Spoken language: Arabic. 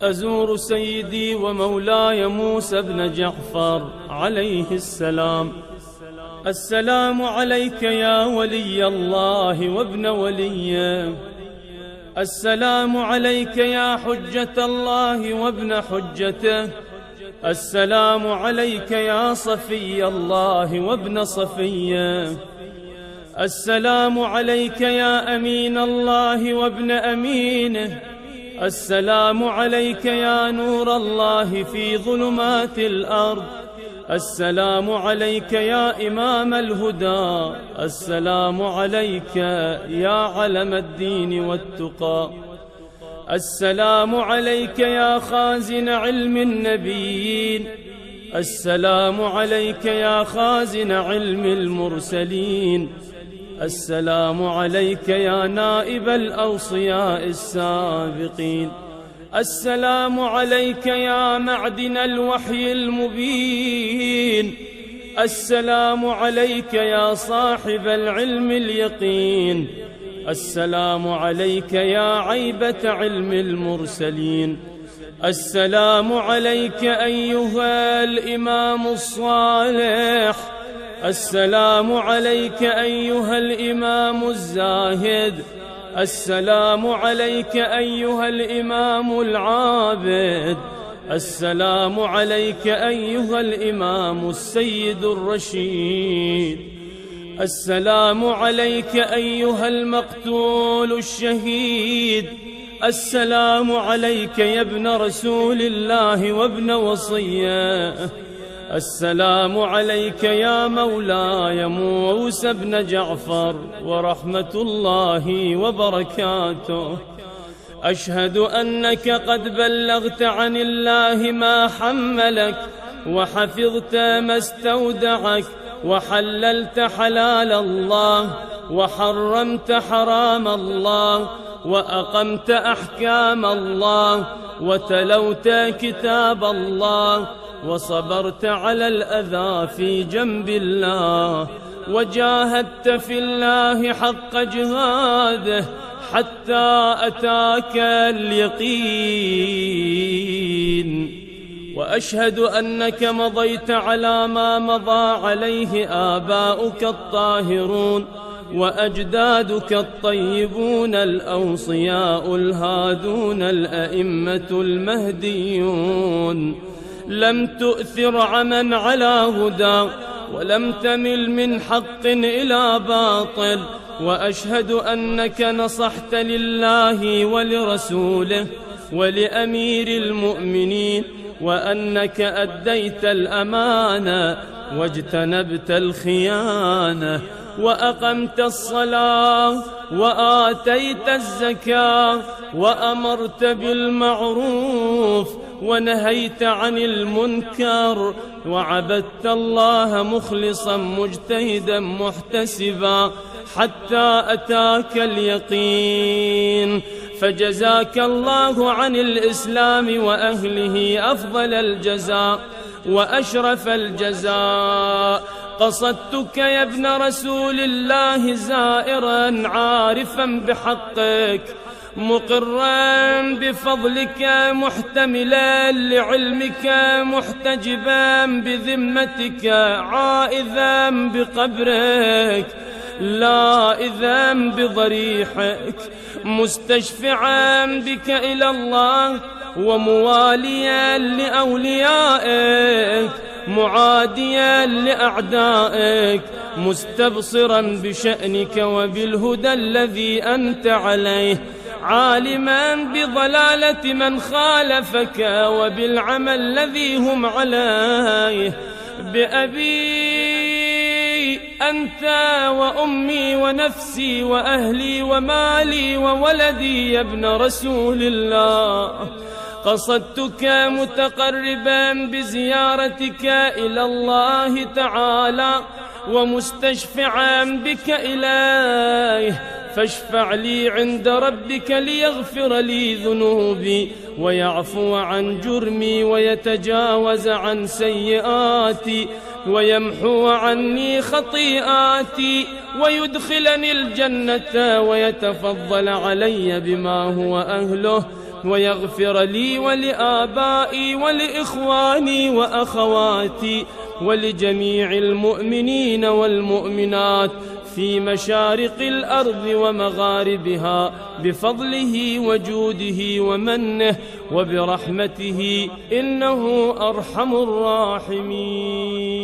أزور سيدي ومولاي موسى بن جعفر عليه السلام. السلام عليك يا ولي الله وابن وليه، السلام عليك يا حجة الله وابن حجته، السلام عليك يا صفي الله وابن صفيه، السلام عليك يا أمين الله وابن أمينه، السلام عليك يا نور الله في ظلمات الأرض، السلام عليك يا إمام الهدى، السلام عليك يا علم الدين والتقى، السلام عليك يا خازن علم النبيين، السلام عليك يا خازن علم المرسلين، السلام عليك يا نائب الأوصياء السابقين، السلام عليك يا معدن الوحي المبين، السلام عليك يا صاحب العلم اليقين، السلام عليك يا عيبة علم المرسلين، السلام عليك أيها الإمام الصالح، السلام عليك أيها الإمام الزاهد، السلام عليك أيها الإمام العابد، السلام عليك أيها الإمام السيد الرشيد، السلام عليك أيها المقتول الشهيد، السلام عليك يا ابن رسول الله وابن وصيه، السلام عليك يا مولاي موسى بن جعفر ورحمة الله وبركاته. أشهد أنك قد بلغت عن الله ما حملك، وحفظت ما استودعك، وحللت حلال الله، وحرمت حرام الله، وأقمت أحكام الله، وتلوت كتاب الله، وصبرت على الأذى في جنب الله، وجاهدت في الله حق جهاده حتى أتاك اليقين. وأشهد أنك مضيت على ما مضى عليه آباؤك الطاهرون وأجدادك الطيبون الأوصياء الهادون الأئمة المهديون. لم تؤثر عمن على هدى، ولم تمل من حق إلى باطل. وأشهد أنك نصحت لله ولرسوله ولأمير المؤمنين، وأنك أديت الأمانة واجتنبت الخيانة، وأقمت الصلاة وآتيت الزكاة، وأمرت بالمعروف ونهيت عن المنكر، وعبدت الله مخلصا مجتهدا محتسبا حتى أتاك اليقين. فجزاك الله عن الإسلام وأهله أفضل الجزاء وأشرف الجزاء. قصدتك يا ابن رسول الله زائرا عارفا بحقك، مقرا بفضلك، محتملا لعلمك، محتجبا بذمتك، عائذا بقبرك، لائذا بضريحك، مستشفعا بك إلى الله، ومواليا لأوليائك، معاديا لأعدائك، مستبصرا بشأنك وبالهدى الذي أنت عليه، عالما بضلالة من خالفك وبالعمى الذي هم عليه. بأبي أنت وأمي ونفسي وأهلي ومالي وولدي يا ابن رسول الله. قصدتك متقربا بزيارتك إلى الله تعالى، ومستشفعا بك إليه، فاشفع لي عند ربك ليغفر لي ذنوبي ويعفو عن جرمي ويتجاوز عن سيئاتي ويمحو عني خطيئاتي ويدخلني الجنة ويتفضل علي بما هو أهله ويغفر لي ولآبائي ولإخواني وأخواتي ولجميع المؤمنين والمؤمنات في مشارق الأرض ومغاربها بفضله وجوده ومنه وبرحمته إنه أرحم الراحمين.